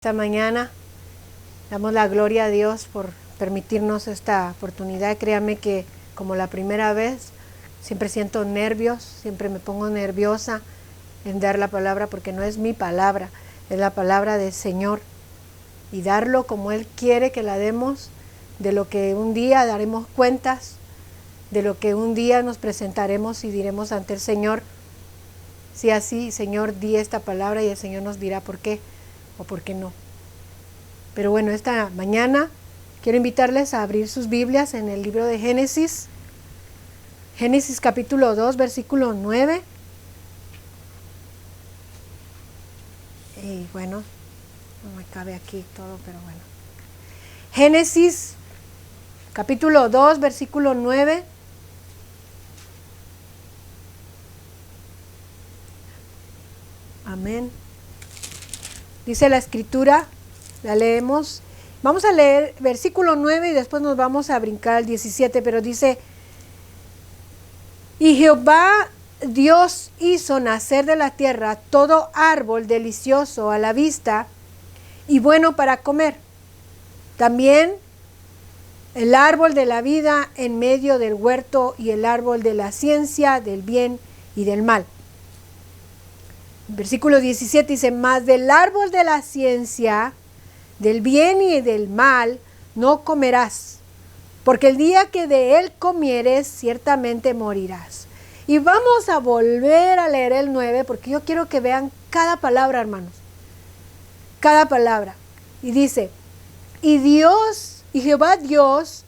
Esta mañana damos la gloria a Dios por permitirnos esta oportunidad. Créame que como la primera vez siempre siento nervios, siempre me pongo nerviosa en dar la palabra porque no es mi palabra, es la palabra del Señor. Y darlo como Él quiere que la demos, de lo que un día daremos cuentas, de lo que un día nos presentaremos y diremos ante el Señor. Si así, Señor, di esta palabra y el Señor nos dirá por qué o por qué no. Pero bueno, esta mañana quiero invitarles a abrir sus Biblias en el libro de Génesis. Génesis capítulo 2, versículo 9. Y bueno, no me cabe aquí todo, pero bueno. Génesis capítulo 2, versículo 9. Amén. Dice la escritura, la leemos. Vamos a leer versículo 9 y después nos vamos a brincar al 17, pero dice: y Jehová Dios hizo nacer de la tierra todo árbol delicioso a la vista y bueno para comer. También el árbol de la vida en medio del huerto y el árbol de la ciencia del bien y del mal. Versículo 17 dice: mas del árbol de la ciencia, del bien y del mal, no comerás, porque el día que de él comieres, ciertamente morirás. Y vamos a volver a leer el 9, porque yo quiero que vean cada palabra, hermanos. Cada palabra. Y dice: y Jehová Dios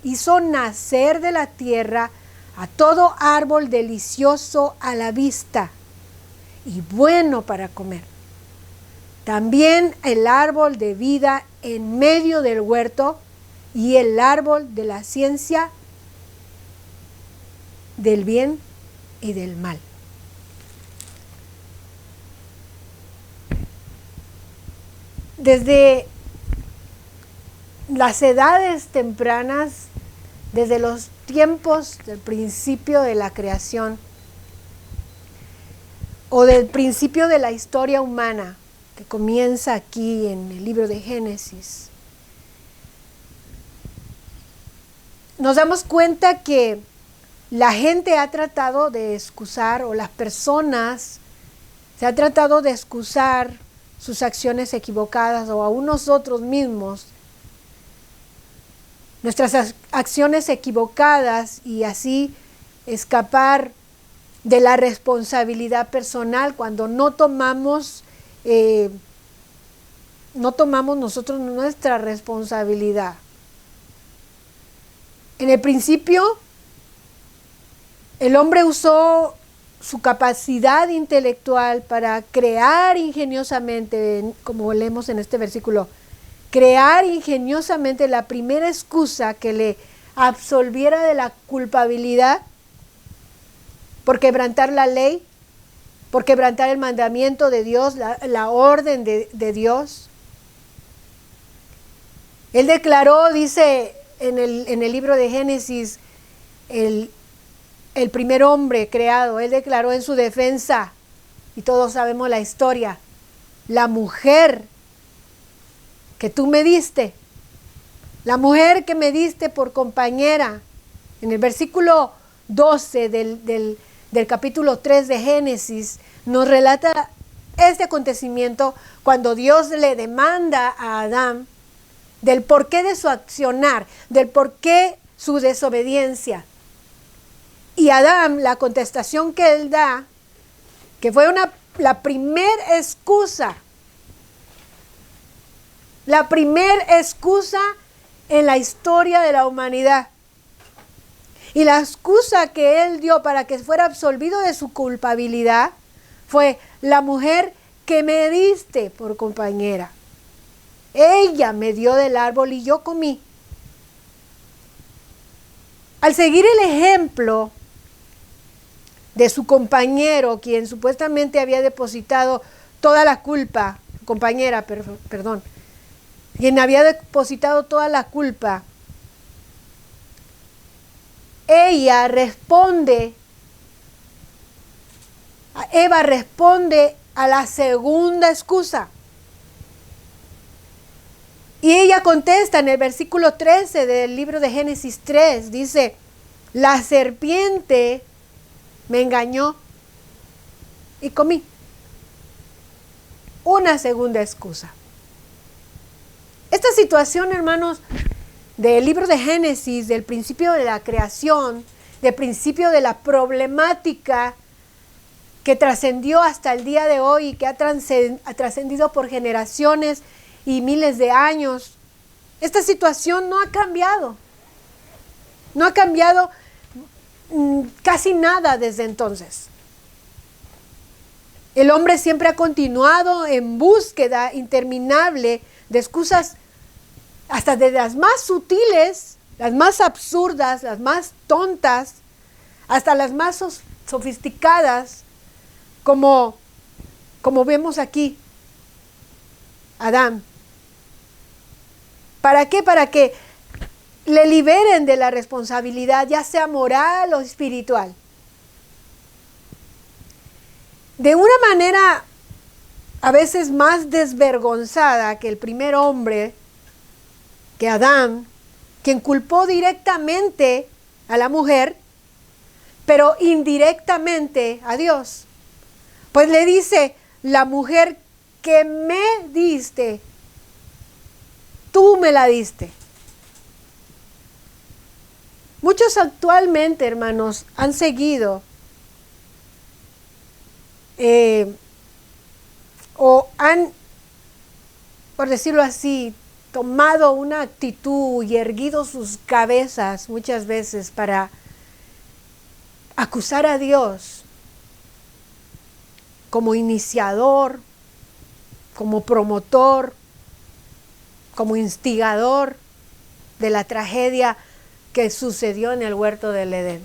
hizo nacer de la tierra a todo árbol delicioso a la vista y bueno para comer. También el árbol de vida en medio del huerto y el árbol de la ciencia del bien y del mal. Desde las edades tempranas, desde los tiempos del principio de la creación, o del principio de la historia humana, que comienza aquí en el libro de Génesis, nos damos cuenta que la gente ha tratado de excusar, o las personas se han tratado de excusar sus acciones equivocadas, o aún nosotros mismos, nuestras acciones equivocadas, y así escapar de la responsabilidad personal cuando no tomamos nosotros nuestra responsabilidad. En el principio, el hombre usó su capacidad intelectual para crear ingeniosamente, como leemos en este versículo, crear ingeniosamente la primera excusa que le absolviera de la culpabilidad por quebrantar la ley, por quebrantar el mandamiento de Dios, la orden de Dios. Él declaró, dice en el libro de Génesis, el primer hombre creado, él declaró en su defensa, y todos sabemos la historia: la mujer que tú me diste, la mujer que me diste por compañera. En el versículo 12 del capítulo 3 de Génesis nos relata este acontecimiento cuando Dios le demanda a Adán del porqué de su accionar, del porqué su desobediencia. Y Adán, la contestación que él da, que fue la primer excusa en la historia de la humanidad. Y la excusa que él dio para que fuera absolvido de su culpabilidad fue: la mujer que me diste por compañera, ella me dio del árbol y yo comí. Al seguir el ejemplo de su compañero, quien supuestamente había depositado toda la culpa, quien había depositado toda la culpa, Eva responde a la segunda excusa. Y ella contesta en el versículo 13 del libro de Génesis 3, dice, la serpiente me engañó y comí. Una segunda excusa. Esta situación, hermanos, del libro de Génesis, del principio de la creación, del principio de la problemática que trascendió hasta el día de hoy y que ha trascendido por generaciones y miles de años, esta situación no ha cambiado. No ha cambiado casi nada desde entonces. El hombre siempre ha continuado en búsqueda interminable de excusas, hasta de las más sutiles, las más absurdas, las más tontas, hasta las más sofisticadas, como vemos aquí, Adán. ¿Para qué? Para que le liberen de la responsabilidad, ya sea moral o espiritual. De una manera a veces más desvergonzada que el primer hombre, que Adán, quien culpó directamente a la mujer, pero indirectamente a Dios. Pues le dice, la mujer que me diste, tú me la diste. Muchos actualmente, hermanos, han seguido o han, por decirlo así, tomado una actitud y erguido sus cabezas muchas veces para acusar a Dios como iniciador, como promotor, como instigador de la tragedia que sucedió en el huerto del Edén.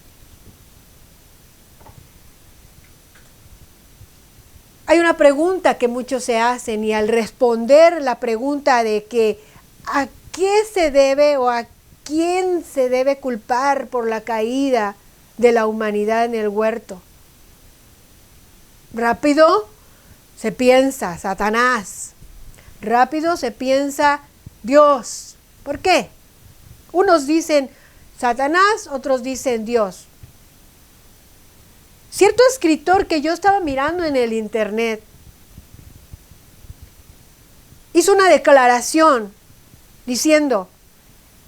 Hay una pregunta que muchos se hacen y al responder la pregunta de que ¿a qué se debe o a quién se debe culpar por la caída de la humanidad en el huerto? Rápido se piensa Satanás, rápido se piensa Dios. ¿Por qué? Unos dicen Satanás, otros dicen Dios. Cierto escritor que yo estaba mirando en el internet hizo una declaración diciendo,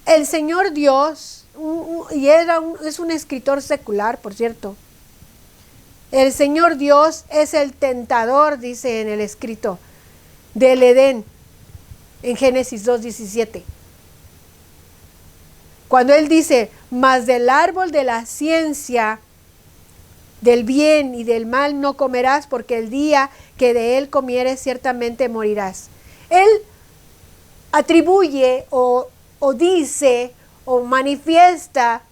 el Señor Dios, y es un escritor secular, por cierto, el Señor Dios es el tentador, dice en el escrito, del Edén, en Génesis 2:17. Cuando él dice, mas del árbol de la ciencia del bien y del mal no comerás, porque el día que de él comieres ciertamente morirás. Él atribuye o dice o manifiesta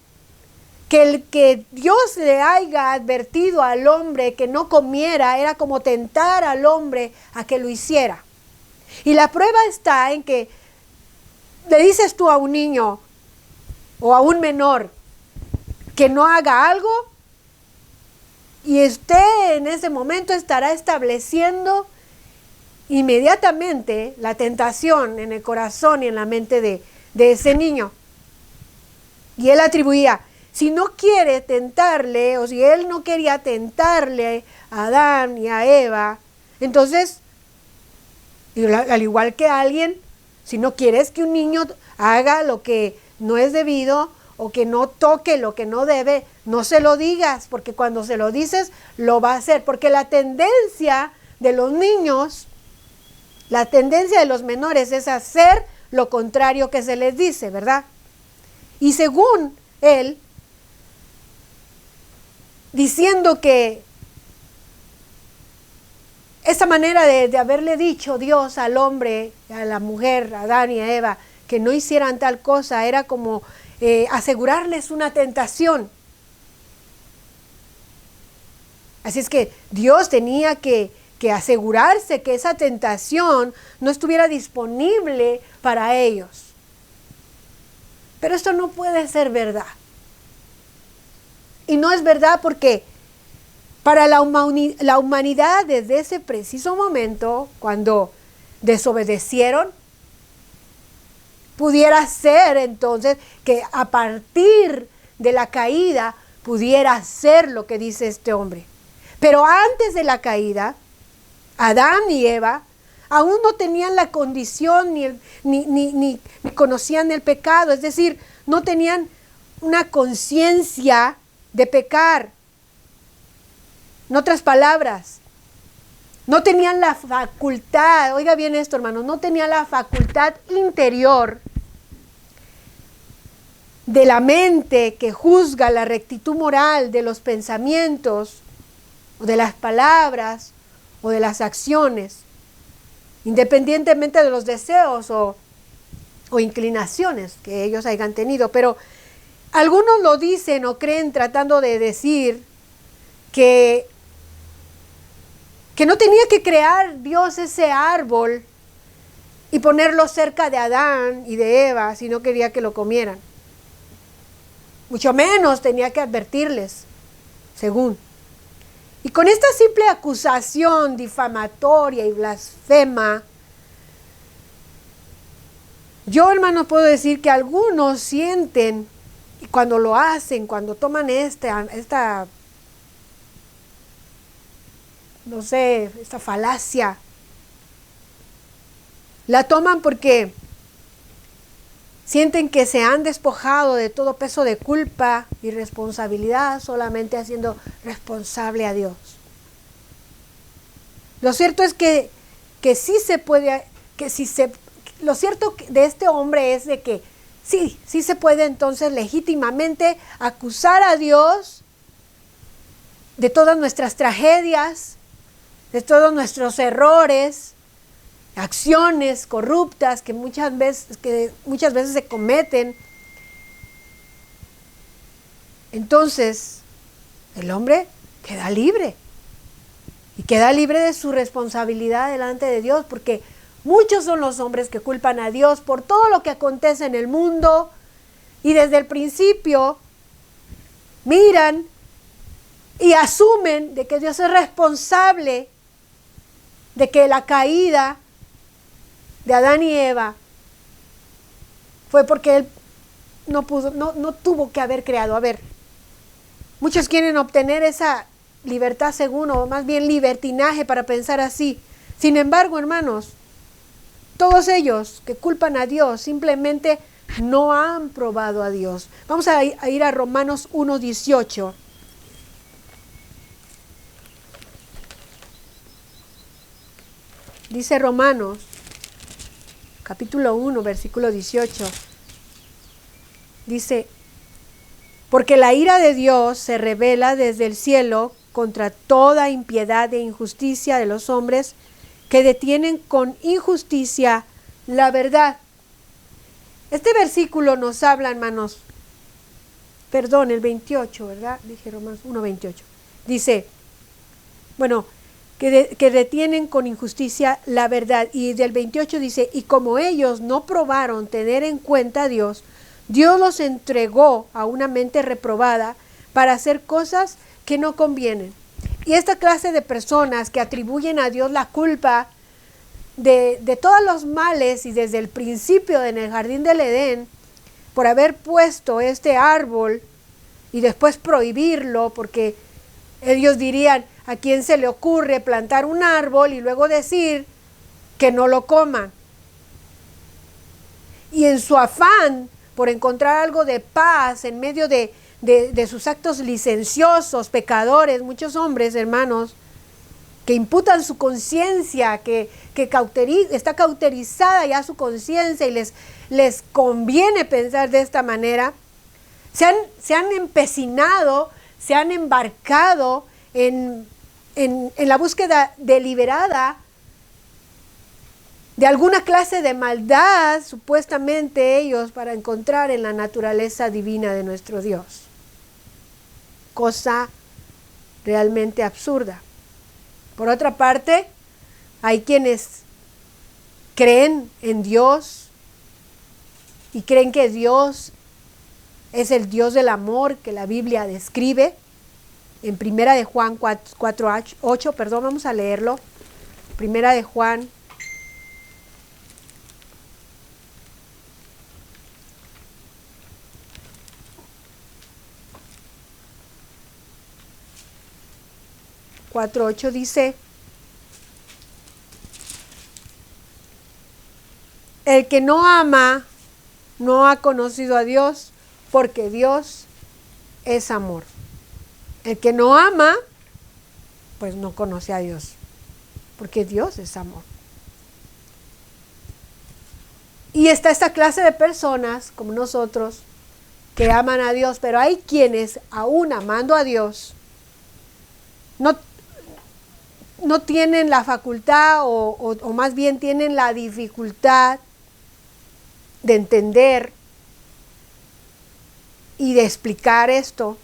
que el que Dios le haya advertido al hombre que no comiera era como tentar al hombre a que lo hiciera. Y la prueba está en que le dices tú a un niño o a un menor que no haga algo, y usted en ese momento estará estableciendo inmediatamente la tentación en el corazón y en la mente de ese niño. Y él atribuía, si no quiere tentarle, o si él no quería tentarle a Adán y a Eva, entonces, al igual que alguien, si no quieres que un niño haga lo que no es debido, o que no toque lo que no debe, no se lo digas, porque cuando se lo dices, lo va a hacer. Porque la tendencia de los niños, la tendencia de los menores es hacer lo contrario que se les dice, ¿verdad? Y según él, diciendo que esa manera de haberle dicho Dios al hombre, a la mujer, a Adán y a Eva, que no hicieran tal cosa, era como asegurarles una tentación. Así es que Dios tenía que asegurarse que esa tentación no estuviera disponible para ellos. Pero esto no puede ser verdad. Y no es verdad porque para la humanidad desde ese preciso momento, cuando desobedecieron, Pudiera ser entonces que a partir de la caída pudiera ser lo que dice este hombre. Pero antes de la caída, Adán y Eva aún no tenían la condición ni conocían el pecado, es decir, no tenían una conciencia de pecar. En otras palabras, no tenían la facultad, oiga bien esto, hermanos, no tenían la facultad interior de la mente que juzga la rectitud moral de los pensamientos, o de las palabras, o de las acciones, independientemente de los deseos o inclinaciones que ellos hayan tenido. Pero algunos lo dicen o creen tratando de decir que no tenía que crear Dios ese árbol y ponerlo cerca de Adán y de Eva si no quería que lo comieran. Mucho menos tenía que advertirles, según. Y con esta simple acusación difamatoria y blasfema, yo, hermanos, puedo decir que algunos sienten, y cuando lo hacen, cuando toman esta falacia, la toman porque sienten que se han despojado de todo peso de culpa y responsabilidad, solamente haciendo responsable a Dios. Lo cierto es que sí se puede, lo cierto de este hombre es de que sí se puede entonces legítimamente acusar a Dios de todas nuestras tragedias, de todos nuestros errores, acciones corruptas que muchas veces se cometen. Entonces, el hombre queda libre. Y queda libre de su responsabilidad delante de Dios, porque muchos son los hombres que culpan a Dios por todo lo que acontece en el mundo, y desde el principio miran y asumen de que Dios es responsable de que la caída de Adán y Eva fue porque Él no tuvo que haber creado. A ver, muchos quieren obtener esa libertad según, o más bien libertinaje para pensar así. Sin embargo, hermanos, todos ellos que culpan a Dios simplemente no han probado a Dios. Vamos a ir a Romanos 1:18. Dice Romanos, capítulo 1, versículo 18. Dice: porque la ira de Dios se revela desde el cielo contra toda impiedad e injusticia de los hombres que detienen con injusticia la verdad. Este versículo nos habla, hermanos, el 28, ¿verdad? Dije Romanos 1:28. Dice, bueno, que detienen con injusticia la verdad. Y del 28 dice: y como ellos no probaron tener en cuenta a Dios, Dios los entregó a una mente reprobada para hacer cosas que no convienen. Y esta clase de personas que atribuyen a Dios la culpa de todos los males, y desde el principio en el jardín del Edén, por haber puesto este árbol y después prohibirlo, porque ellos dirían: ¿a quién se le ocurre plantar un árbol y luego decir que no lo coman? Y en su afán por encontrar algo de paz en medio de sus actos licenciosos, pecadores, muchos hombres, hermanos, que imputan su conciencia, que está cauterizada ya su conciencia, y les conviene pensar de esta manera, se han empecinado, se han embarcado en la búsqueda deliberada de alguna clase de maldad, supuestamente ellos, para encontrar en la naturaleza divina de nuestro Dios. Cosa realmente absurda. Por otra parte, hay quienes creen en Dios y creen que Dios es el Dios del amor que la Biblia describe. En Primera de Juan 4:8, vamos a leerlo. Primera de Juan 4:8 dice: el que no ama no ha conocido a Dios, porque Dios es amor. El que no ama, pues no conoce a Dios, porque Dios es amor. Y está esta clase de personas, como nosotros, que aman a Dios, pero hay quienes, aún amando a Dios, no tienen la facultad o más bien tienen la dificultad de entender y de explicar esto,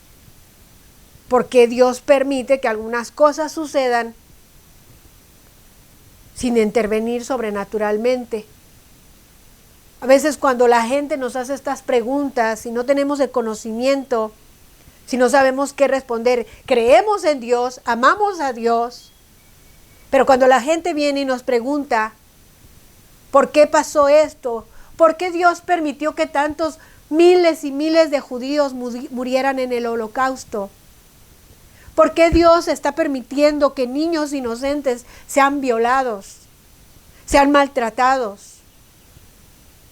porque Dios permite que algunas cosas sucedan sin intervenir sobrenaturalmente. A veces cuando la gente nos hace estas preguntas, si no tenemos el conocimiento, si no sabemos qué responder, creemos en Dios, amamos a Dios, pero cuando la gente viene y nos pregunta, ¿por qué pasó esto? ¿Por qué Dios permitió que tantos miles y miles de judíos murieran en el holocausto? ¿Por qué Dios está permitiendo que niños inocentes sean violados, sean maltratados,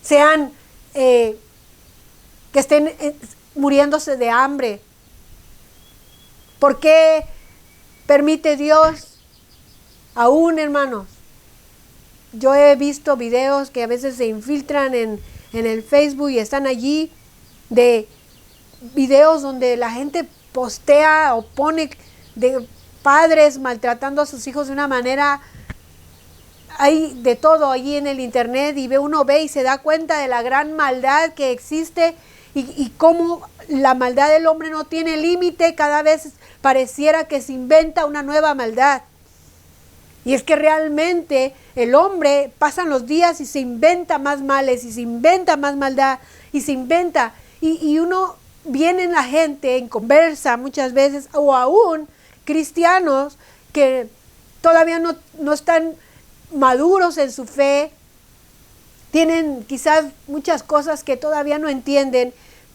sean que estén muriéndose de hambre? ¿Por qué permite Dios? Aún, hermanos, yo he visto videos que a veces se infiltran en el Facebook y están allí, de videos donde la gente postea o pone de padres maltratando a sus hijos de una manera. Hay de todo allí en el internet, y uno ve y se da cuenta de la gran maldad que existe y cómo la maldad del hombre no tiene límite. Cada vez pareciera que se inventa una nueva maldad. Y es que realmente el hombre, pasan los días y se inventa más males y se inventa más maldad y se inventa. Y uno viene en la gente en conversa muchas veces, o aún cristianos que todavía no están maduros en su fe, tienen quizás muchas cosas que todavía no entienden,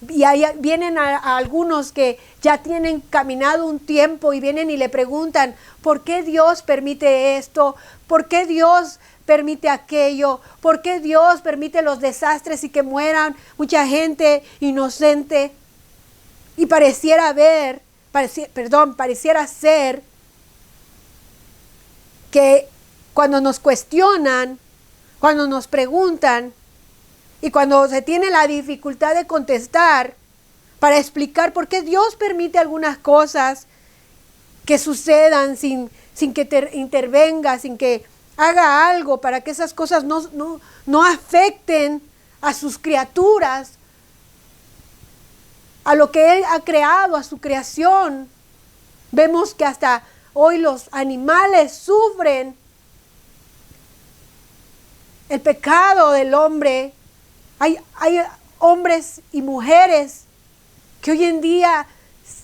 y ahí vienen a algunos que ya tienen caminado un tiempo y vienen y le preguntan: ¿por qué Dios permite esto? ¿Por qué Dios permite aquello? ¿Por qué Dios permite los desastres y que mueran mucha gente inocente? Y pareciera ser que cuando nos cuestionan, cuando nos preguntan y cuando se tiene la dificultad de contestar para explicar por qué Dios permite algunas cosas que sucedan sin que intervenga, sin que haga algo para que esas cosas no afecten a sus criaturas, a lo que Él ha creado, a su creación. Vemos que hasta hoy los animales sufren el pecado del hombre. Hay hombres y mujeres que hoy en día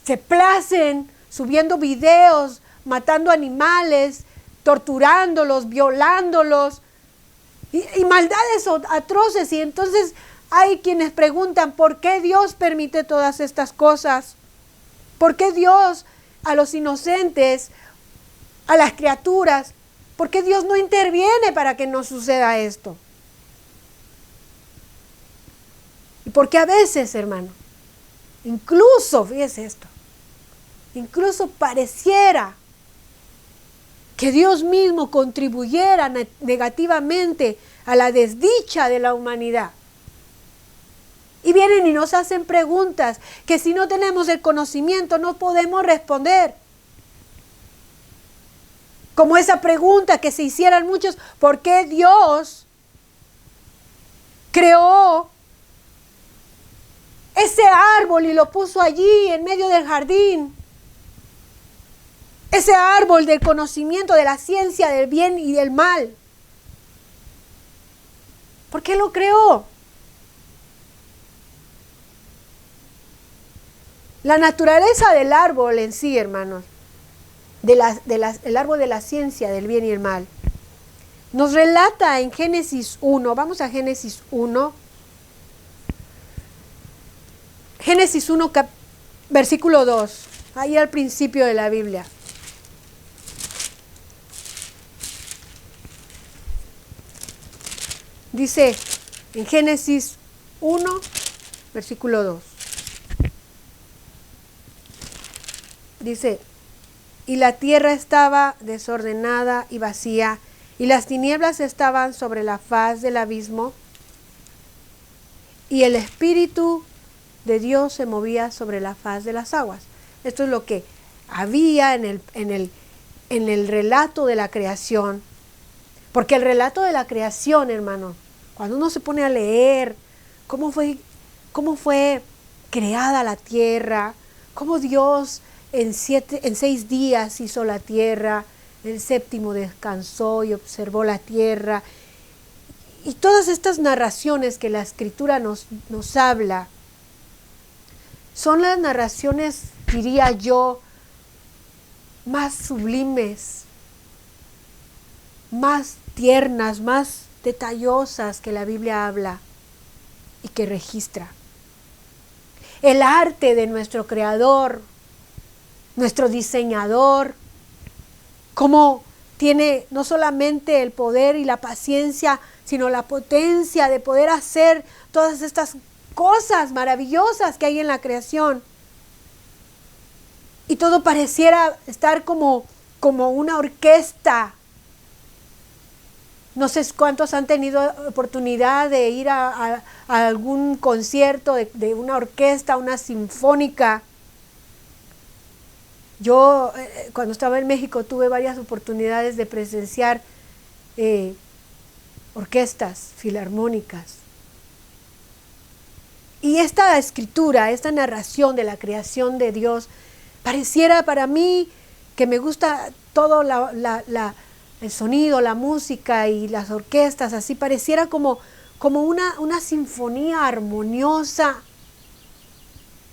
se placen subiendo videos, matando animales, torturándolos, violándolos, y maldades atroces. Y entonces hay quienes preguntan: ¿por qué Dios permite todas estas cosas? ¿Por qué Dios a los inocentes, a las criaturas, por qué Dios no interviene para que no suceda esto? Y porque a veces, hermano, incluso, fíjese esto, incluso pareciera que Dios mismo contribuyera negativamente a la desdicha de la humanidad. Y vienen y nos hacen preguntas que, si no tenemos el conocimiento, no podemos responder. Como esa pregunta que se hicieran muchos: ¿por qué Dios creó ese árbol y lo puso allí en medio del jardín? Ese árbol del conocimiento, de la ciencia del bien y del mal. ¿Por qué lo creó? La naturaleza del árbol en sí, hermanos, el árbol de la ciencia del bien y el mal, nos relata en Génesis 1, vamos a Génesis 1, Génesis 1, versículo 2, ahí al principio de la Biblia. Dice en Génesis 1, versículo 2. Dice, y la tierra estaba desordenada y vacía, y las tinieblas estaban sobre la faz del abismo, y el Espíritu de Dios se movía sobre la faz de las aguas. Esto es lo que había en el relato de la creación. Porque el relato de la creación, hermano, cuando uno se pone a leer cómo fue creada la tierra, cómo Dios en 6 días hizo la tierra, el séptimo descansó y observó la tierra, y todas estas narraciones que la Escritura nos habla, son las narraciones, diría yo, más sublimes, más tiernas, más detallosas que la Biblia habla y que registra. El arte de nuestro Creador, nuestro diseñador, cómo tiene no solamente el poder y la paciencia, sino la potencia de poder hacer todas estas cosas maravillosas que hay en la creación. Y todo pareciera estar como una orquesta. No sé cuántos han tenido oportunidad de ir a algún concierto de una orquesta, una sinfónica. Yo cuando estaba en México tuve varias oportunidades de presenciar orquestas filarmónicas. Y esta escritura, esta narración de la creación de Dios, pareciera para mí que me gusta todo el sonido, la música y las orquestas, así pareciera como una sinfonía armoniosa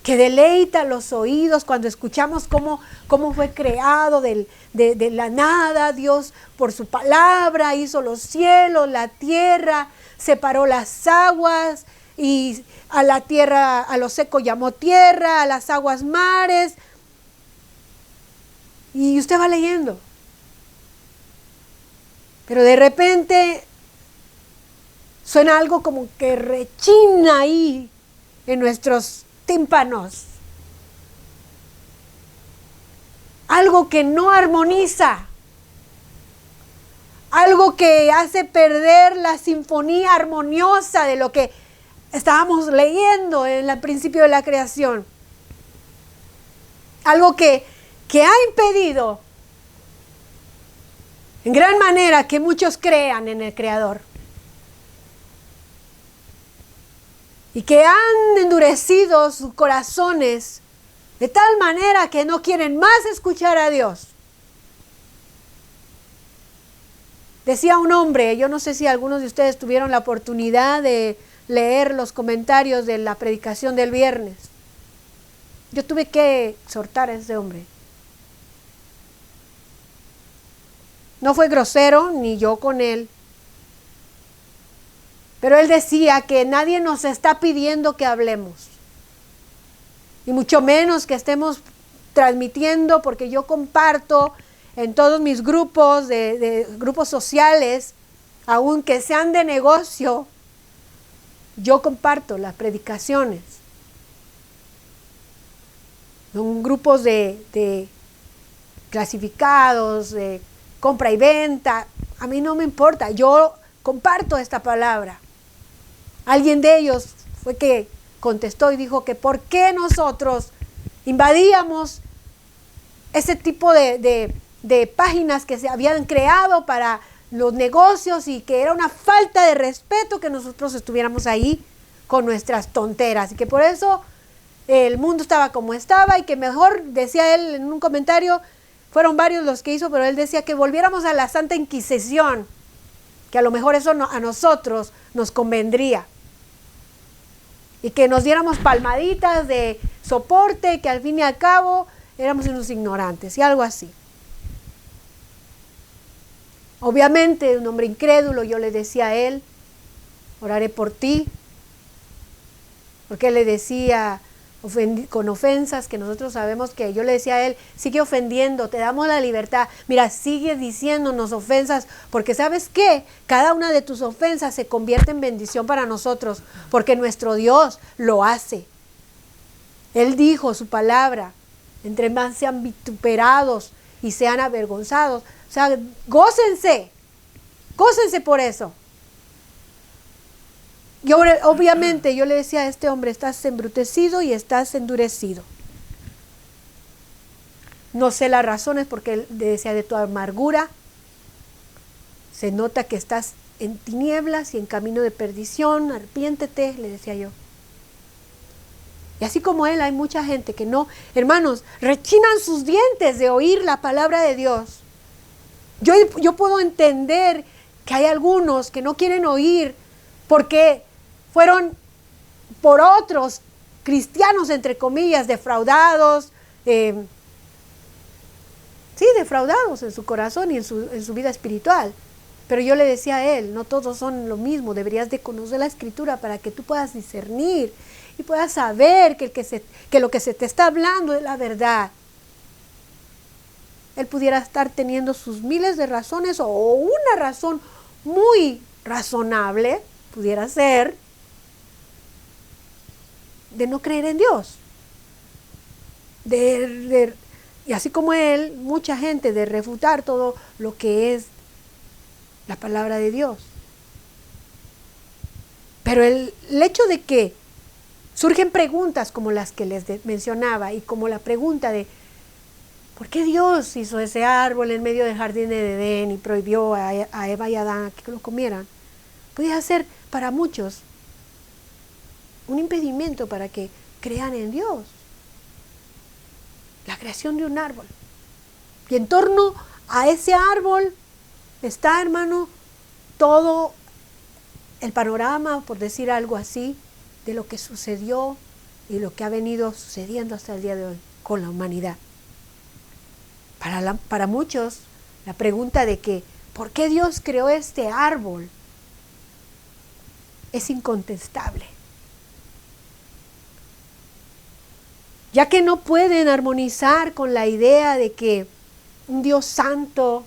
que deleita los oídos cuando escuchamos cómo fue creado de la nada. Dios por su palabra hizo los cielos, la tierra, separó las aguas y a la tierra, a lo seco llamó tierra, a las aguas mares. Y usted va leyendo. Pero de repente suena algo como que rechina ahí en nuestros tímpanos. Algo que no armoniza. Algo que hace perder la sinfonía armoniosa de lo que estábamos leyendo en el principio de la creación. Algo que ha impedido en gran manera que muchos crean en el Creador. Y que han endurecido sus corazones de tal manera que no quieren más escuchar a Dios. Decía un hombre, yo no sé si algunos de ustedes tuvieron la oportunidad de leer los comentarios de la predicación del viernes. Yo tuve que exhortar a ese hombre. No fue grosero, ni yo con él. Pero él decía que nadie nos está pidiendo que hablemos. Y mucho menos que estemos transmitiendo, porque yo comparto en todos mis grupos, de grupos sociales, aunque sean de negocio, yo comparto las predicaciones. Son grupos de clasificados, de compra y venta. A mí no me importa, yo comparto esta palabra. Alguien de ellos fue que contestó y dijo que por qué nosotros invadíamos ese tipo de páginas que se habían creado para los negocios y que era una falta de respeto que nosotros estuviéramos ahí con nuestras tonteras y que por eso el mundo estaba como estaba y que mejor, decía él en un comentario, fueron varios los que hizo, pero él decía que volviéramos a la Santa Inquisición, que a lo mejor eso a nosotros nos convendría. Y que nos diéramos palmaditas de soporte, que al fin y al cabo éramos unos ignorantes y algo así. Obviamente, un hombre incrédulo, yo le decía a él, oraré por ti, porque él le decía, con ofensas que nosotros sabemos que yo le decía a él, sigue ofendiendo, te damos la libertad, mira, sigue diciéndonos ofensas, porque ¿sabes qué? Cada una de tus ofensas se convierte en bendición para nosotros, porque nuestro Dios lo hace. Él dijo su palabra, entre más sean vituperados y sean avergonzados, o sea, gócense por eso. Y obviamente yo le decía a este hombre, estás embrutecido y estás endurecido. No sé las razones porque él le decía de tu amargura. Se nota que estás en tinieblas y en camino de perdición, arrepiéntete, le decía yo. Y así como él, hay mucha gente que no, hermanos, rechinan sus dientes de oír la palabra de Dios. Yo puedo entender que hay algunos que no quieren oír porque fueron por otros cristianos, entre comillas, defraudados, defraudados en su corazón y en su vida espiritual. Pero yo le decía a él, no todos son lo mismo, deberías de conocer la Escritura para que tú puedas discernir y puedas saber que lo que se te está hablando es la verdad. Él pudiera estar teniendo sus miles de razones o una razón muy razonable, pudiera ser, de no creer en Dios. Y así como él, mucha gente de refutar todo lo que es la palabra de Dios. Pero el hecho de que surgen preguntas como las que les mencionaba y como la pregunta de ¿por qué Dios hizo ese árbol en medio del jardín de Edén y prohibió a Eva y Adán que lo comieran? Podía ser para muchos un impedimento para que crean en Dios. La creación de un árbol. Y en torno a ese árbol está, hermano, todo el panorama, por decir algo así, de lo que sucedió y lo que ha venido sucediendo hasta el día de hoy con la humanidad. Para muchos, la pregunta de que ¿por qué Dios creó este árbol? Es incontestable. Ya que no pueden armonizar con la idea de que un Dios santo,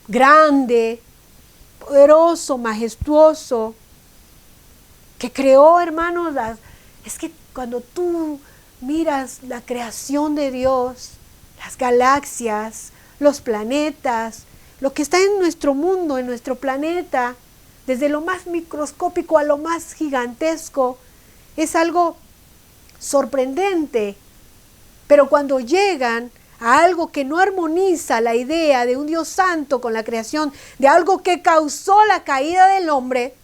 grande, poderoso, majestuoso, que creó, hermanos, es que cuando tú miras la creación de Dios, las galaxias, los planetas, lo que está en nuestro mundo, en nuestro planeta, desde lo más microscópico a lo más gigantesco, es algo sorprendente. Pero cuando llegan a algo que no armoniza la idea de un Dios santo con la creación, de algo que causó la caída del hombre,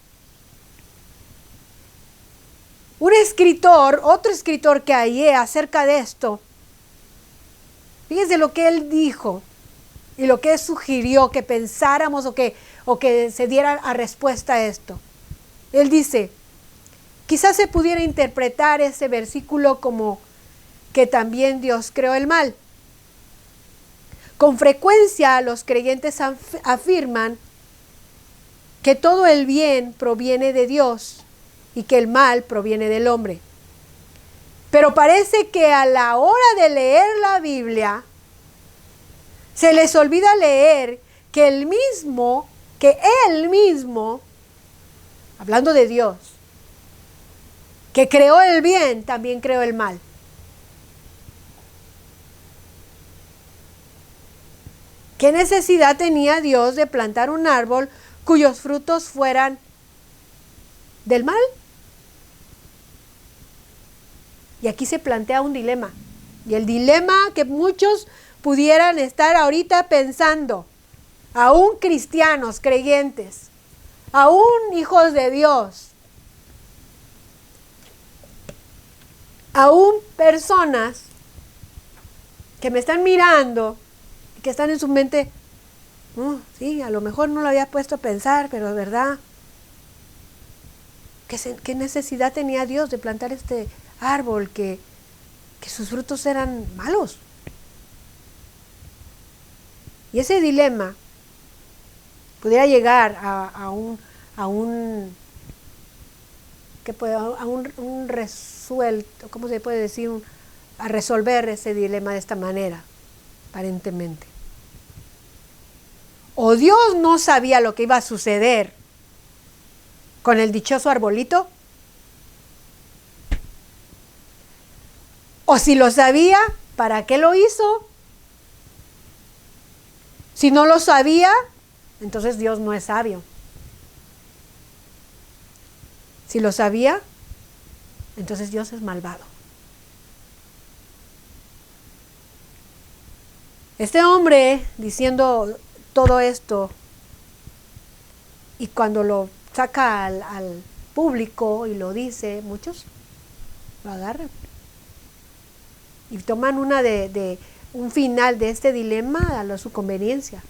otro escritor que hallé acerca de esto, fíjense lo que él dijo y lo que él sugirió que pensáramos o que se diera a respuesta a esto. Él dice, quizás se pudiera interpretar ese versículo como que también Dios creó el mal. Con frecuencia los creyentes afirman que todo el bien proviene de Dios y que el mal proviene del hombre. Pero parece que a la hora de leer la Biblia, se les olvida leer que Él mismo, hablando de Dios, que creó el bien, también creó el mal. ¿Qué necesidad tenía Dios de plantar un árbol cuyos frutos fueran del mal? Y aquí se plantea un dilema. Y el dilema que muchos pudieran estar ahorita pensando, aún cristianos, creyentes, aún hijos de Dios, aún personas que me están mirando, que están en su mente, sí, a lo mejor no lo había puesto a pensar, pero es verdad. ¿Qué necesidad tenía Dios de plantar este árbol que sus frutos eran malos? Y ese dilema pudiera llegar a un que puede, a un resuelto, ¿cómo se puede decir? A resolver ese dilema de esta manera, aparentemente. O Dios no sabía lo que iba a suceder con el dichoso arbolito, o si lo sabía, ¿para qué lo hizo? Si no lo sabía, entonces Dios no es sabio. Si lo sabía, entonces Dios es malvado. Este hombre diciendo todo esto, y cuando lo saca al público y lo dice, muchos lo agarran y toman un final de este dilema a su conveniencia.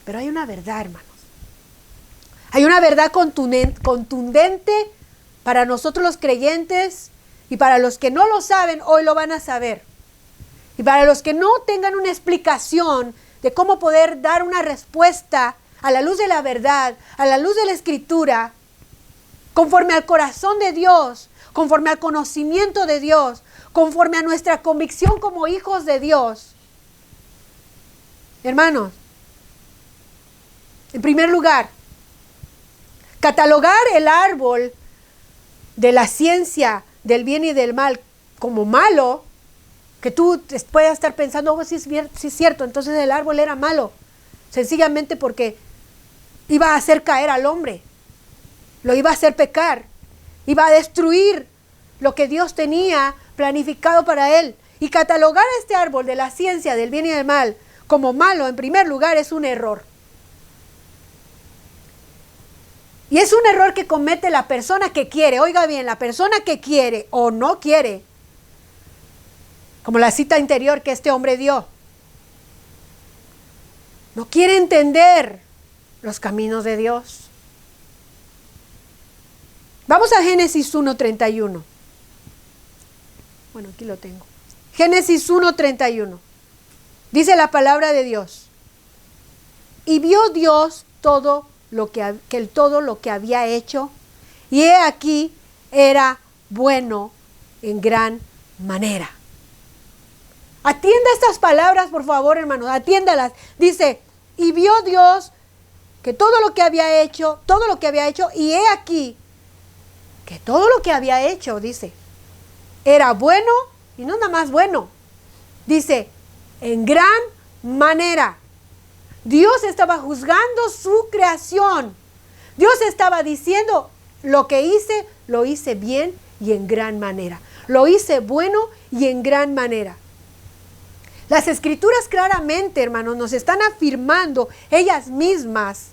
Pero hay una verdad, hermanos. Hay una verdad contundente para nosotros los creyentes, y para los que no lo saben, hoy lo van a saber. Y para los que no tengan una explicación de cómo poder dar una respuesta a la luz de la verdad, a la luz de la Escritura, conforme al corazón de Dios, conforme al conocimiento de Dios, conforme a nuestra convicción como hijos de Dios. Hermanos, en primer lugar, catalogar el árbol de la ciencia del bien y del mal como malo, que tú puedas estar pensando, oh, sí es cierto, entonces el árbol era malo, sencillamente porque iba a hacer caer al hombre, lo iba a hacer pecar, iba a destruir lo que Dios tenía planificado para él. Y catalogar este árbol de la ciencia del bien y del mal como malo, en primer lugar, es un error. Y es un error que comete la persona que quiere, oiga bien, la persona que quiere o no quiere, como la cita anterior que este hombre dio. No quiere entender los caminos de Dios. Vamos a Génesis 1:31. Bueno, aquí lo tengo. Génesis 1:31. Dice la palabra de Dios. Y vio Dios todo lo que había hecho, y he aquí era bueno en gran manera. Atienda estas palabras, por favor, hermanos, atiéndalas. Dice, y vio Dios que todo lo que había hecho, y he aquí que todo lo que había hecho, dice, era bueno, y no nada más bueno, dice, en gran manera. Dios estaba juzgando su creación. Dios estaba diciendo, lo que hice, lo hice bien y en gran manera. Lo hice bueno y en gran manera. Las Escrituras claramente, hermanos, nos están afirmando ellas mismas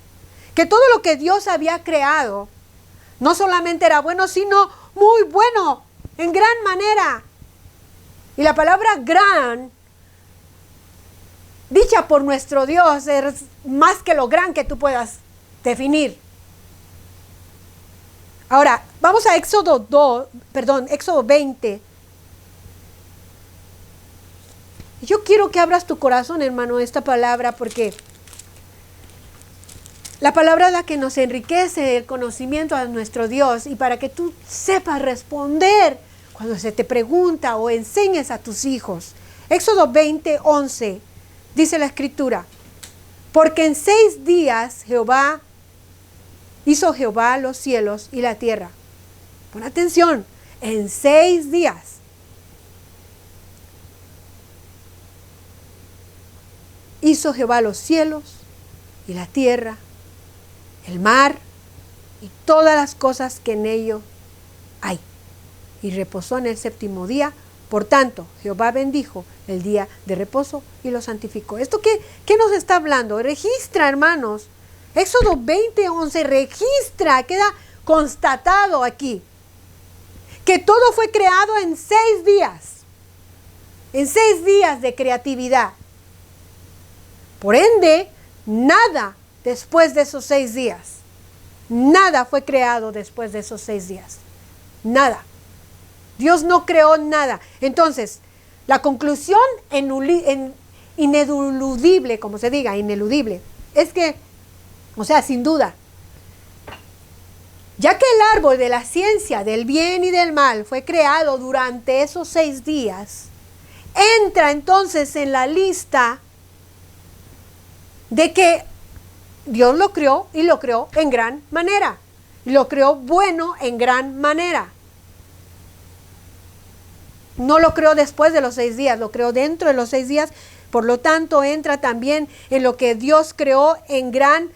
que todo lo que Dios había creado no solamente era bueno, sino muy bueno, en gran manera. Y la palabra gran, dicha por nuestro Dios, es más que lo gran que tú puedas definir. Ahora, vamos a Éxodo 20. Yo quiero que abras tu corazón, hermano, a esta palabra, porque la palabra es la que nos enriquece el conocimiento a nuestro Dios, y para que tú sepas responder cuando se te pregunta o enseñes a tus hijos. Éxodo 20:11, dice la Escritura, porque en 6 días hizo Jehová los cielos y la tierra. Pon atención, en 6 días. Hizo Jehová los cielos y la tierra, el mar y todas las cosas que en ello hay. Y reposó en el 7º día. Por tanto, Jehová bendijo el día de reposo y lo santificó. ¿Esto qué nos está hablando? Registra, hermanos. Éxodo 20:11 registra, queda constatado aquí, que todo fue creado en 6 días. En 6 días de creatividad. Por ende, nada después de esos 6 días. Nada fue creado después de esos 6 días. Nada. Dios no creó nada. Entonces, la conclusión ineludible, como se diga, ineludible, es que, o sea, sin duda, Ya que el árbol de la ciencia del bien y del mal fue creado durante esos 6 días, entra entonces en la lista de que Dios lo creó y lo creó en gran manera. Lo creó bueno en gran manera. No lo creó después de los 6 días, lo creó dentro de los 6 días. Por lo tanto, entra también en lo que Dios creó en gran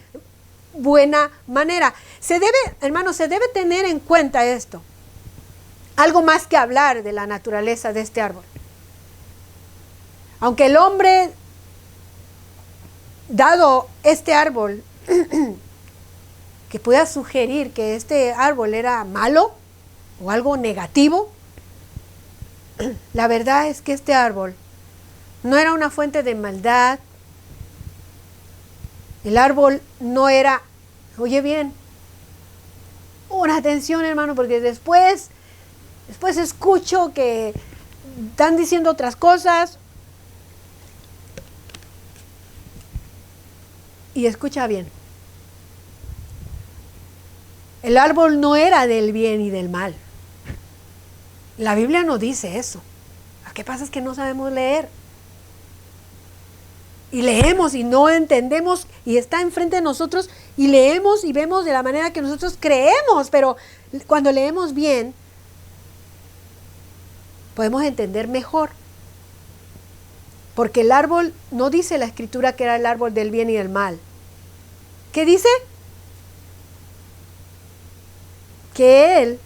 buena manera. Hermanos, se debe tener en cuenta esto. Algo más que hablar de la naturaleza de este árbol. Aunque el hombre, dado este árbol, que pueda sugerir que este árbol era malo o algo negativo, la verdad es que este árbol no era una fuente de maldad. El árbol no era, oye bien, una atención, hermano, porque después escucho que están diciendo otras cosas. Y escucha bien. El árbol no era del bien y del mal. La Biblia no dice eso. Lo que pasa es que no sabemos leer. Y leemos y no entendemos y está enfrente de nosotros y leemos y vemos de la manera que nosotros creemos, pero cuando leemos bien, podemos entender mejor. Porque el árbol, no dice la Escritura que era el árbol del bien y del mal. ¿Qué dice? Que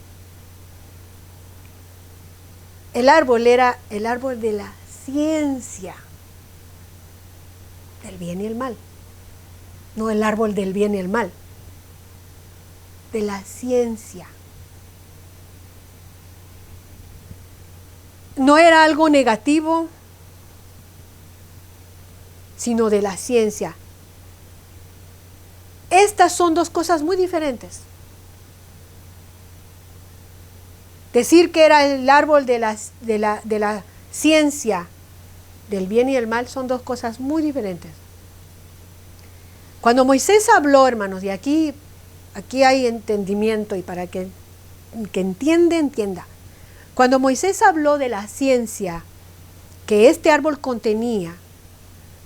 el árbol era el árbol de la ciencia del bien y el mal. No el árbol del bien y el mal. De la ciencia. No era algo negativo, sino de la ciencia. Estas son dos cosas muy diferentes. Decir que era el árbol de la ciencia del bien y el mal son dos cosas muy diferentes. Cuando Moisés habló, hermanos, y aquí hay entendimiento y para que entienda. Cuando Moisés habló de la ciencia que este árbol contenía,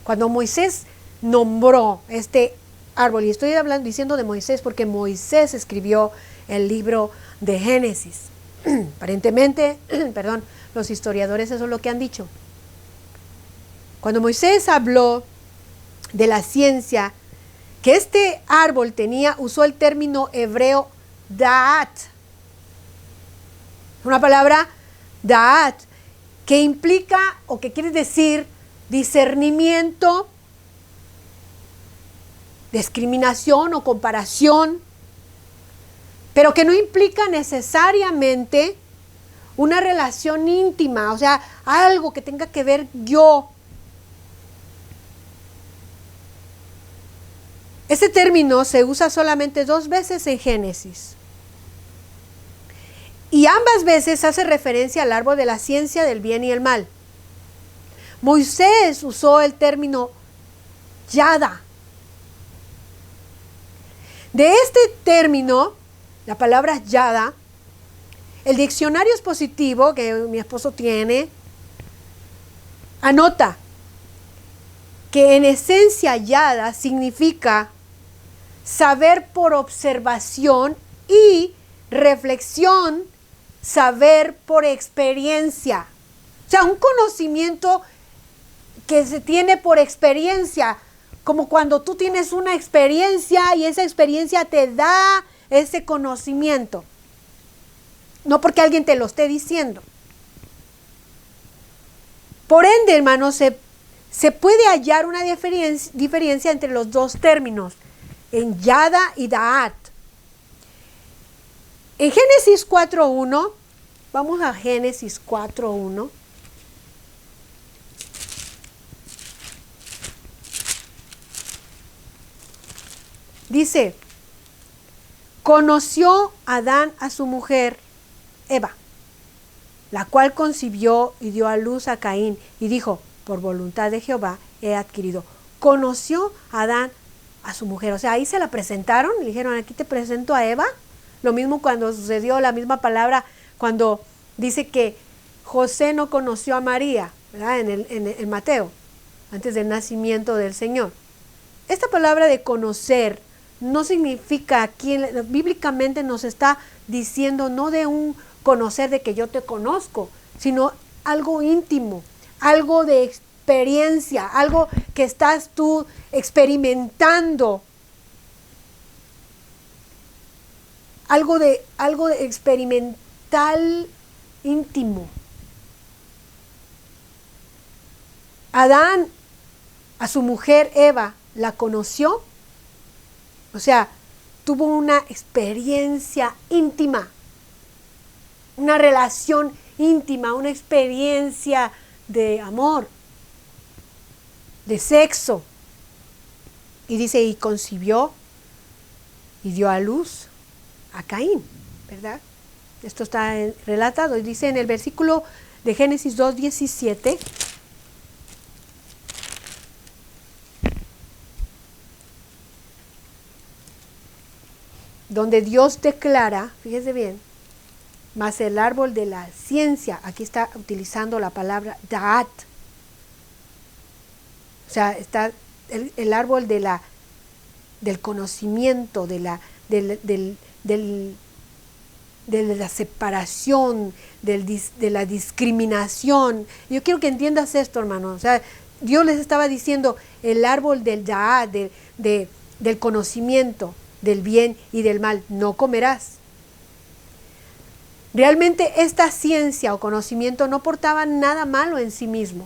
cuando Moisés nombró este árbol, y estoy diciendo de Moisés porque Moisés escribió el libro de Génesis. Aparentemente, los historiadores eso es lo que han dicho. Cuando Moisés habló de la ciencia que este árbol tenía, usó el término hebreo da'at. Una palabra da'at que implica o que quiere decir discernimiento, discriminación o comparación, pero que no implica necesariamente una relación íntima, o sea, algo que tenga que ver yo. Este término se usa solamente 2 veces en Génesis. Y ambas veces hace referencia al árbol de la ciencia del bien y el mal. Moisés usó el término yada. De este término, la palabra yada, el diccionario expositivo que mi esposo tiene, anota que en esencia yada significa saber por observación y reflexión, saber por experiencia. O sea, un conocimiento que se tiene por experiencia, como cuando tú tienes una experiencia y esa experiencia te da ese conocimiento. No porque alguien te lo esté diciendo. Por ende, hermanos, se puede hallar una diferencia entre los dos términos, en yada y da'at. En Génesis 4.1, vamos a Génesis 4.1. Dice, conoció Adán a su mujer Eva, la cual concibió y dio a luz a Caín, y dijo, por voluntad de Jehová he adquirido. Conoció Adán a su mujer, o sea, ahí se la presentaron, le dijeron, aquí te presento a Eva, Lo mismo cuando sucedió la misma palabra cuando dice que José no conoció a María, ¿verdad? En Mateo, antes del nacimiento del Señor. Esta palabra de conocer no significa, aquí bíblicamente nos está diciendo no de un conocer de que yo te conozco, sino algo íntimo, algo de experiencia, algo que estás tú experimentando, algo de experimental íntimo. Adán a su mujer Eva la conoció, o sea, tuvo una experiencia íntima, una relación íntima, una experiencia de amor, de sexo. Y dice, y concibió y dio a luz a Caín, ¿verdad? Esto está relatado y dice en el versículo de Génesis 2:17. Donde Dios declara, fíjese bien, mas el árbol de la ciencia, aquí está utilizando la palabra da'at, o sea, está el árbol de del conocimiento, de la separación, de la discriminación. Yo quiero que entiendas esto, hermano. O sea, Dios les estaba diciendo el árbol del da'at, del conocimiento, del bien y del mal, no comerás. Realmente esta ciencia o conocimiento no portaba nada malo en sí mismo,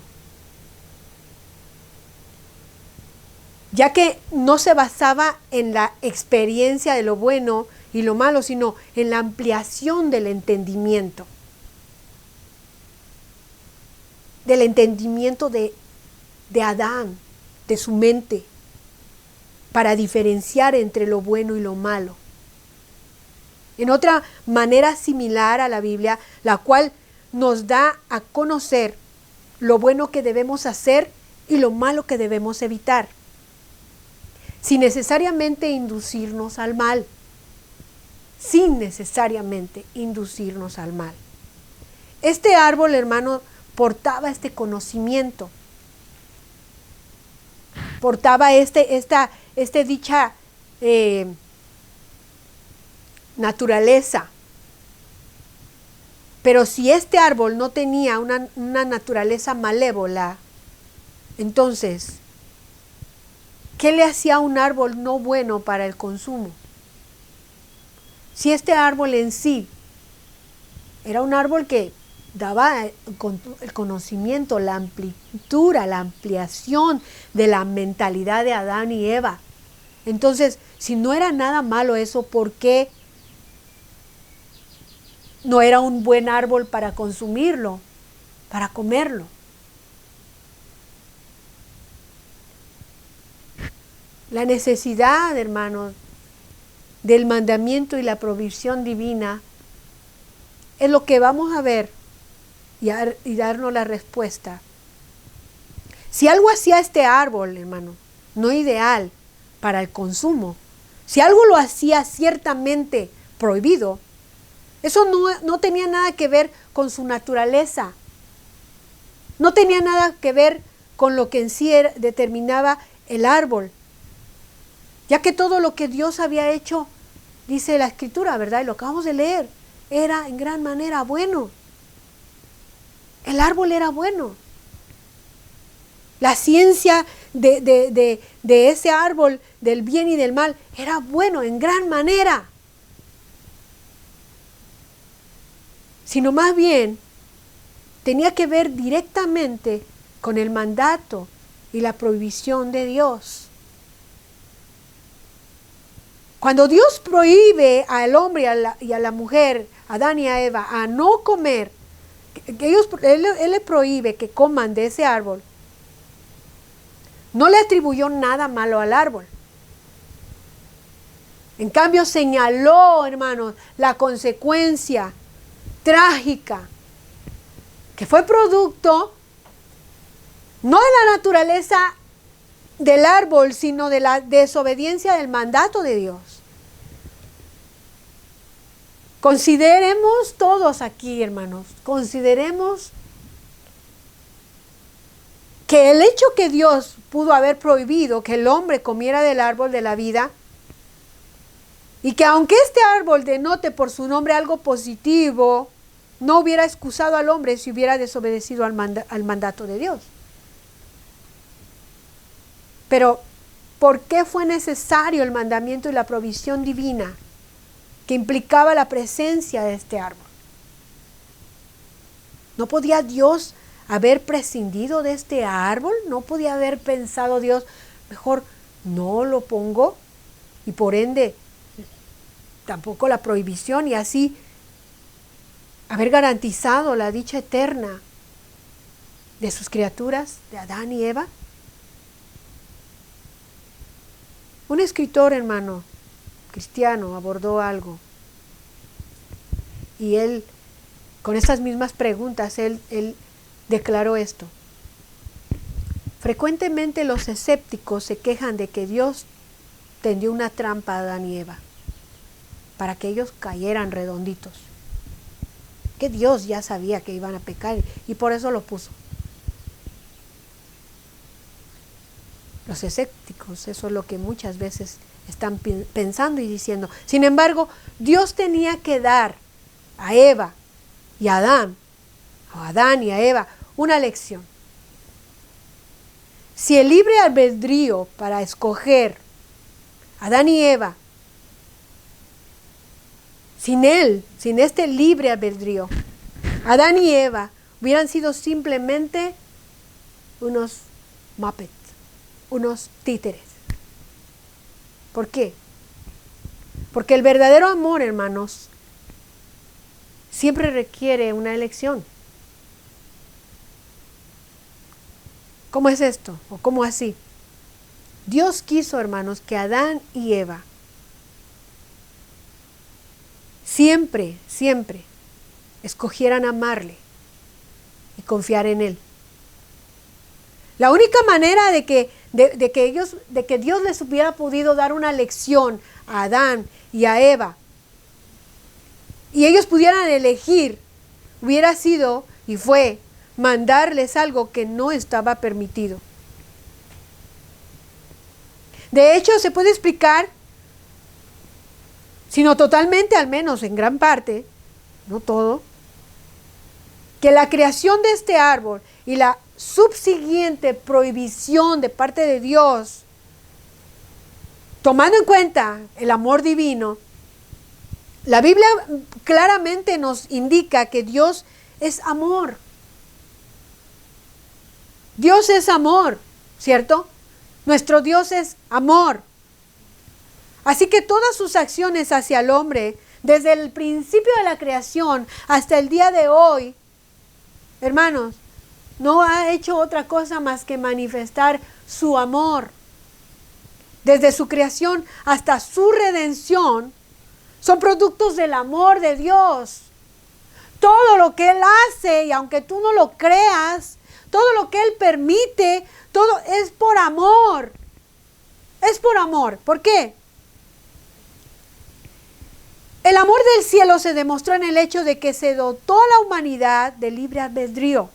ya que no se basaba en la experiencia de lo bueno y lo malo, sino en la ampliación del entendimiento de Adán, de su mente, para diferenciar entre lo bueno y lo malo. En otra manera similar a la Biblia, la cual nos da a conocer lo bueno que debemos hacer y lo malo que debemos evitar, sin necesariamente inducirnos al mal. Sin necesariamente inducirnos al mal. Este árbol, hermano, portaba este conocimiento, portaba dicha naturaleza. Pero si este árbol no tenía una naturaleza malévola, entonces, ¿qué le hacía un árbol no bueno para el consumo? Si este árbol en sí era un árbol que daba el conocimiento, la amplitud, la ampliación de la mentalidad de Adán y Eva. Entonces, si no era nada malo eso, ¿por qué no era un buen árbol para consumirlo, para comerlo? La necesidad, hermanos, del mandamiento y la provisión divina es lo que vamos a ver y darnos la respuesta. Si algo hacía este árbol, hermano, no ideal para el consumo, si algo lo hacía ciertamente prohibido, eso no tenía nada que ver con su naturaleza, no tenía nada que ver con lo que en sí determinaba el árbol, ya que todo lo que Dios había hecho, dice la Escritura, ¿verdad? Y lo acabamos de leer, era en gran manera bueno. El árbol era bueno. La ciencia de ese árbol, del bien y del mal, era bueno en gran manera. Sino más bien, tenía que ver directamente con el mandato y la prohibición de Dios. Cuando Dios prohíbe al hombre y a la mujer, a Adán y a Eva, a no comer, Él le prohíbe que coman de ese árbol, no le atribuyó nada malo al árbol. En cambio, señaló, hermanos, la consecuencia trágica, que fue producto no de la naturaleza del árbol, sino de la desobediencia del mandato de Dios. Consideremos todos aquí, hermanos, consideremos que el hecho que Dios pudo haber prohibido que el hombre comiera del árbol de la vida, y que aunque este árbol denote por su nombre algo positivo, no hubiera excusado al hombre si hubiera desobedecido al mandato de Dios. Pero, ¿por qué fue necesario el mandamiento y la provisión divina que implicaba la presencia de este árbol? ¿No podía Dios haber prescindido de este árbol? ¿No podía haber pensado Dios, mejor no lo pongo? Y por ende, tampoco la prohibición, y así haber garantizado la dicha eterna de sus criaturas, de Adán y Eva. Un escritor, hermano, cristiano, abordó algo. Y él, con estas mismas preguntas, él declaró esto. Frecuentemente los escépticos se quejan de que Dios tendió una trampa a Adán y Eva para que ellos cayeran redonditos. Que Dios ya sabía que iban a pecar y por eso lo puso. Los escépticos, eso es lo que muchas veces están pensando y diciendo. Sin embargo, Dios tenía que dar a Eva y a Adán, y a Eva, una lección. Si el libre albedrío para escoger a Adán y Eva, sin este libre albedrío, Adán y Eva hubieran sido simplemente unos muppets, unos títeres. ¿Por qué? Porque el verdadero amor, hermanos, siempre requiere una elección. ¿Cómo es esto? ¿O cómo así? Dios quiso, hermanos, que Adán y Eva siempre escogieran amarle y confiar en Él. La única manera de que Dios les hubiera podido dar una lección a Adán y a Eva y ellos pudieran elegir, hubiera sido y fue mandarles algo que no estaba permitido. De hecho, se puede explicar, sino totalmente, al menos en gran parte, no todo, que la creación de este árbol y la subsiguiente prohibición de parte de Dios, tomando en cuenta el amor divino, la Biblia claramente nos indica que Dios es amor. Dios es amor, ¿cierto? Nuestro Dios es amor. Así que todas sus acciones hacia el hombre, desde el principio de la creación hasta el día de hoy, hermanos, no ha hecho otra cosa más que manifestar su amor. Desde su creación hasta su redención, son productos del amor de Dios. Todo lo que Él hace, y aunque tú no lo creas, todo lo que Él permite, todo es por amor. Es por amor. ¿Por qué? El amor del cielo se demostró en el hecho de que se dotó a la humanidad de libre albedrío.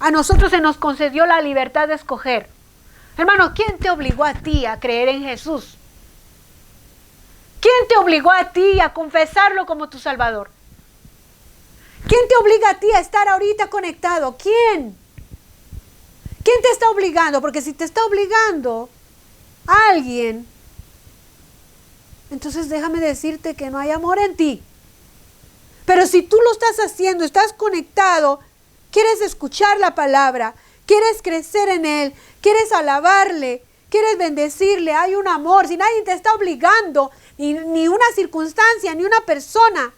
A nosotros se nos concedió la libertad de escoger. Hermano, ¿quién te obligó a ti a creer en Jesús? ¿Quién te obligó a ti a confesarlo como tu Salvador? ¿Quién te obliga a ti a estar ahorita conectado? ¿Quién? ¿Quién te está obligando? Porque si te está obligando a alguien, entonces déjame decirte que no hay amor en ti. Pero si tú lo estás haciendo, estás conectado, quieres escuchar la palabra, quieres crecer en Él, quieres alabarle, quieres bendecirle, hay un amor. Si nadie te está obligando, ni una circunstancia, ni una persona,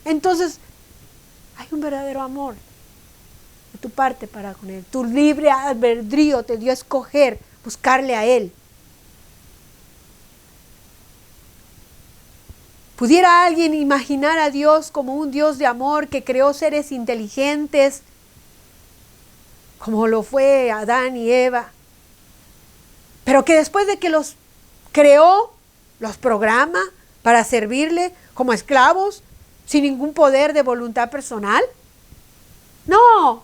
entonces hay un verdadero amor de tu parte para con Él. Tu libre albedrío te dio a escoger, buscarle a Él. ¿Pudiera alguien imaginar a Dios como un Dios de amor que creó seres inteligentes, como lo fue Adán y Eva, pero que después de que los creó, los programa, para servirle como esclavos sin ningún poder de voluntad personal? No,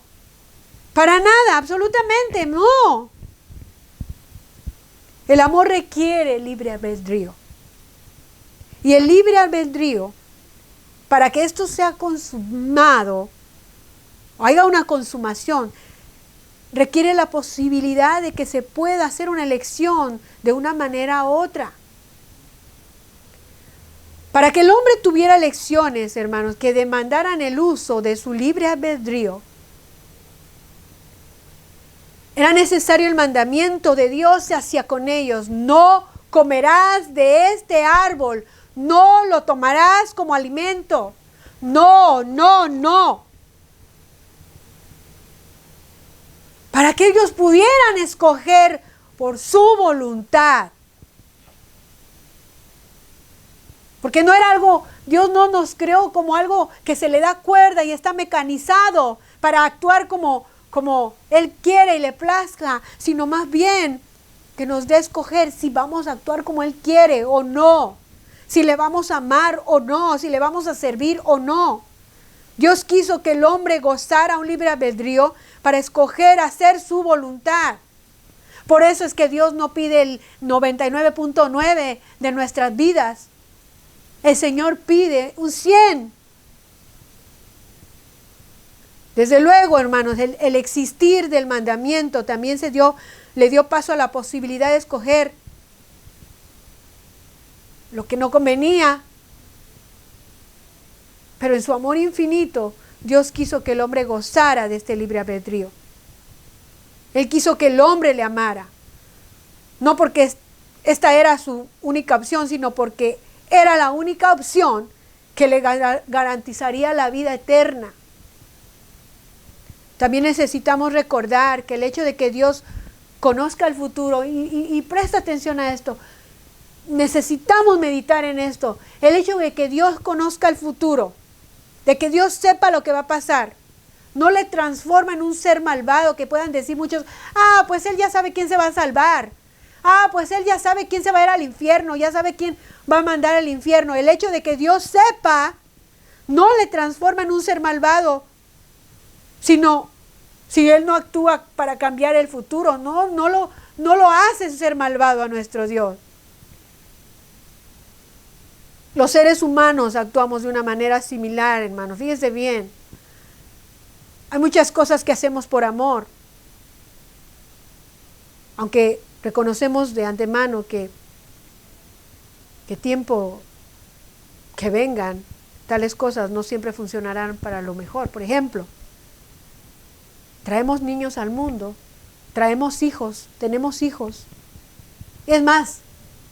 para nada, absolutamente no. El amor requiere libre albedrío. Y el libre albedrío, para que esto sea consumado, o haya una consumación, requiere la posibilidad de que se pueda hacer una elección de una manera u otra. Para que el hombre tuviera elecciones, hermanos, que demandaran el uso de su libre albedrío, era necesario el mandamiento de Dios hacia con ellos: no comerás de este árbol, no lo tomarás como alimento. No, no, no. Para que ellos pudieran escoger por su voluntad. Porque no era algo, Dios no nos creó como algo que se le da cuerda y está mecanizado para actuar como Él quiere y le plazca, sino más bien que nos dé escoger si vamos a actuar como Él quiere o no, si le vamos a amar o no, si le vamos a servir o no. Dios quiso que el hombre gozara un libre albedrío para escoger hacer su voluntad. Por eso es que Dios no pide el 99.9 de nuestras vidas. El Señor pide un 100. Desde luego, hermanos, el existir del mandamiento también le dio paso a la posibilidad de escoger lo que no convenía. Pero en su amor infinito, Dios quiso que el hombre gozara de este libre albedrío. Él quiso que el hombre le amara. No porque esta era su única opción, sino porque era la única opción que le garantizaría la vida eterna. También necesitamos recordar que el hecho de que Dios conozca el futuro, y presta atención a esto, necesitamos meditar en esto, el hecho de que Dios conozca el futuro, de que Dios sepa lo que va a pasar, no le transforma en un ser malvado que puedan decir muchos: pues Él ya sabe quién se va a salvar, pues Él ya sabe quién se va a ir al infierno, ya sabe quién va a mandar al infierno. El hecho de que Dios sepa no le transforma en un ser malvado, sino si Él no actúa para cambiar el futuro, no lo hace ser malvado a nuestro Dios. Los seres humanos actuamos de una manera similar, hermanos. Fíjense bien. Hay muchas cosas que hacemos por amor. Aunque reconocemos de antemano que tiempo que vengan, tales cosas no siempre funcionarán para lo mejor. Por ejemplo, traemos niños al mundo, traemos hijos, tenemos hijos. Y es más,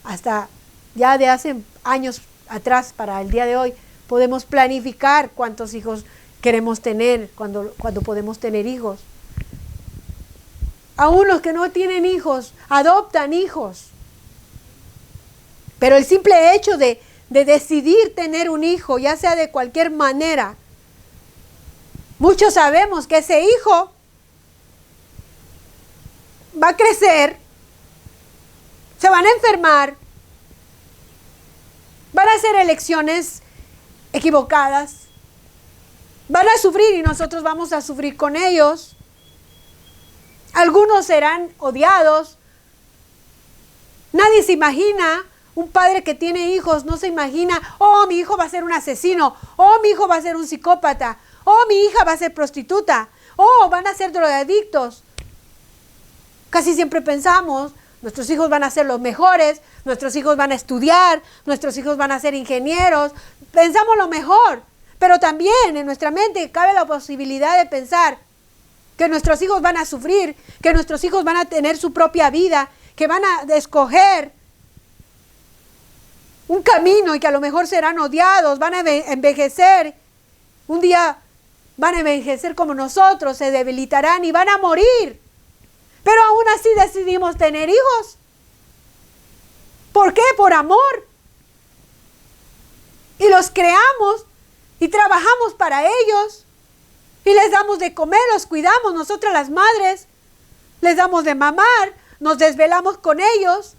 hasta ya de hace años atrás para el día de hoy, podemos planificar cuántos hijos queremos tener cuando podemos tener hijos. Aún los que no tienen hijos, adoptan hijos. Pero el simple hecho de decidir tener un hijo, ya sea de cualquier manera, muchos sabemos que ese hijo va a crecer, se van a enfermar, van a hacer elecciones equivocadas, van a sufrir y nosotros vamos a sufrir con ellos. Algunos serán odiados. Nadie se imagina, un padre que tiene hijos no se imagina: mi hijo va a ser un asesino, mi hijo va a ser un psicópata, mi hija va a ser prostituta, van a ser drogadictos. Casi siempre pensamos: nuestros hijos van a ser los mejores, nuestros hijos van a estudiar, nuestros hijos van a ser ingenieros. Pensamos lo mejor, pero también en nuestra mente cabe la posibilidad de pensar que nuestros hijos van a sufrir, que nuestros hijos van a tener su propia vida, que van a escoger un camino y que a lo mejor serán odiados, van a envejecer. Un día van a envejecer como nosotros, se debilitarán y van a morir. Pero aún así decidimos tener hijos. ¿Por qué? Por amor. Y los creamos y trabajamos para ellos. Y les damos de comer, los cuidamos, nosotras las madres. Les damos de mamar, nos desvelamos con ellos.